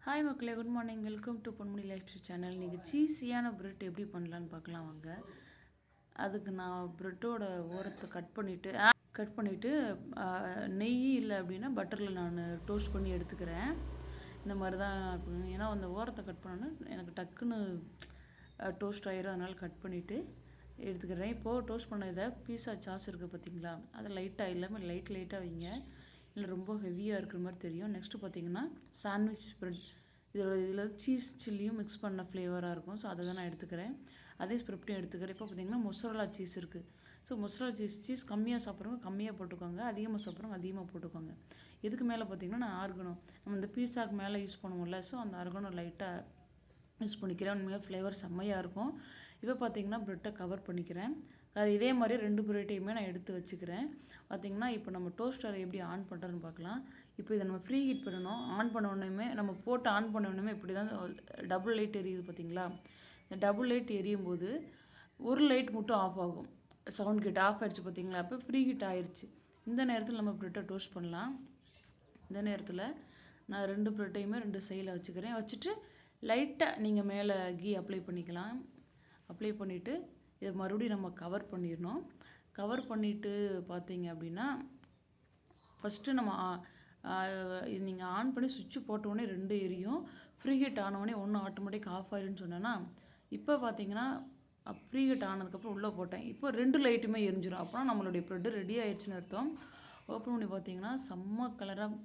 Hi மக்களே, good morning. Welcome to Ponmudi life style channel. நீங்கள் சீஸியான bread எப்படி பண்ணலான்னு பார்க்கலாம் வாங்க. அதுக்கு நான் ப்ரெட்டோட ஓரத்தை கட் பண்ணிவிட்டு நெய் இல்லை அப்படின்னா பட்டரில் நான் டோஸ்ட் பண்ணி எடுத்துக்கிறேன். இந்த மாதிரி தான் ஏன்னா அந்த ஓரத்தை கட் பண்ணோன்னா எனக்கு டக்குன்னு டோஸ்ட் ஆயிரும். அதனால் கட் பண்ணிவிட்டு எடுத்துக்கிறேன். இப்போது டோஸ்ட் பண்ண இதை பீஸா சாஸ் இருக்குது பார்த்தீங்களா, அதை லைட்டாக இல்லாமல் லைட்டாக வைங்க. இல்லை ரொம்ப ஹெவியாக இருக்கிற மாதிரி தெரியும். நெக்ஸ்ட்டு பார்த்தீங்கன்னா சாண்ட்விச் ப்ரெட், இதில் சீஸ் சில்லியும் மிக்ஸ் பண்ண ஃப்ளேவராக இருக்கும். ஸோ அதை தான் நான் எடுத்துக்கிறேன். அதே ஸ்ப்ரெட்டையும் எடுத்துக்கிறேன். இப்போ பார்த்தீங்கன்னா மொசரலா சீஸ் இருக்குது. ஸோ மொசரலா சீஸ் கம்மியாக சாப்பிட்றவங்க கம்மியாக போட்டுக்கோங்க, அதிகமாக சாப்பிட்றவங்க அதிகமாக போட்டுக்கோங்க. இதுக்கு மேலே பார்த்தீங்கன்னா நான் ஆர்கனோ, நம்ம இந்த பீஸாக்கு மேலே யூஸ் பண்ணுவோம்ல, ஸோ அந்த ஆர்கனோ லைட்டாக யூஸ் பண்ணிக்கிறேன். உண்மையாக ஃப்ளேவர் செம்மையாக இருக்கும். இப்போ பார்த்தீங்கன்னா ப்ரெட்டை கவர் பண்ணிக்கிறேன். அது இதே மாதிரி 2 ப்ரெட்டையுமே நான் எடுத்து வச்சுக்கிறேன். பார்த்திங்கன்னா இப்போ நம்ம டோஸ்டரை எப்படி ஆன் பண்ணுறதுன்னு பார்க்கலாம். இப்போ இதை நம்ம ஃப்ரீ ஹீட் பண்ணணும். ஆன் பண்ண உடனே நம்ம போட்டு ஆன் பண்ண உடனே இப்படி தான் டபுள் லைட் எரியுது பார்த்தீங்களா. இந்த டபுள் லைட் எரியும் போது ஒரு லைட் மட்டும் ஆஃப் ஆகும். சவுண்ட் கிட்ட ஆஃப் ஆகிடுச்சு பார்த்தீங்களா. அப்போ ஃப்ரீ ஹீட் ஆயிடுச்சு. இந்த நேரத்தில் நம்ம ப்ரெட்டை டோஸ்ட் பண்ணலாம். இந்த நேரத்தில் நான் 2 ப்ரெட்டையுமே 2 சைடில் வச்சுக்கிறேன். வச்சுட்டு லைட்டாக நீங்கள் மேலே கீ அப்ளை பண்ணிக்கலாம். அப்ளை பண்ணிவிட்டு இதை மறுபடியும் நம்ம கவர் பண்ணிடணும். கவர் பண்ணிவிட்டு பார்த்தீங்க அப்படின்னா ஃபஸ்ட்டு நம்ம இது நீங்கள் ஆன் பண்ணி சுவிட்சு போட்டோடனே 2 எரியும். ஃப்ரீ ஹீட் ஆனவுடனே 1 ஆட்டோமேட்டிக் ஆஃப் ஆயிருன்னு சொன்னேன்னா, இப்போ பார்த்தீங்கன்னா ஃப்ரீ ஹீட் ஆனதுக்கப்புறம் உள்ளே போட்டேன். இப்போ 2 லைட்டுமே எரிஞ்சிடும். அப்புறம் நம்மளுடைய ப்ரெட்டு ரெடி ஆயிடுச்சுன்னு அர்த்தம். ஓப்பன் பண்ணி பார்த்தீங்கன்னா செம்ம கலராக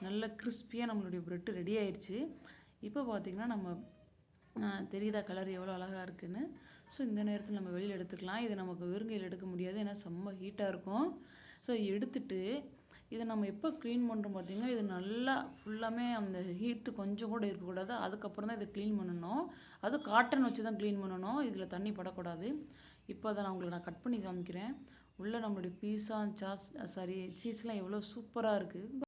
நல்ல கிறிஸ்பியாக நம்மளுடைய ப்ரெட்டு ரெடி ஆயிடுச்சு. இப்போ பார்த்திங்கன்னா நம்ம தெரியுதா கலர் எவ்வளோ அழகாக இருக்குதுன்னு. ஸோ இந்த நேரத்தில் நம்ம வெளியில் எடுத்துக்கலாம். இது நமக்கு வெறுங்கையில் எடுக்க முடியாது, ஏன்னா செம்ம ஹீட்டாக இருக்கும். ஸோ எடுத்துட்டு இதை நம்ம எப்போ க்ளீன் பண்ணுறோம் பார்த்திங்கன்னா, இது நல்லா ஃபுல்லாமே அந்த ஹீட்டு கொஞ்சம் கூட இருக்கக்கூடாது. அதுக்கப்புறம் தான் இதை க்ளீன் பண்ணணும். அதுவும் காட்டன் வச்சு தான் க்ளீன் பண்ணணும். இதில் தண்ணி படக்கூடாது. இப்போ அதை நான் உங்களுக்கு கட் பண்ணி காமிக்கிறேன். உள்ளே நம்மளுடைய பீஸா சீஸ்லாம் எவ்வளோ சூப்பராக இருக்குது.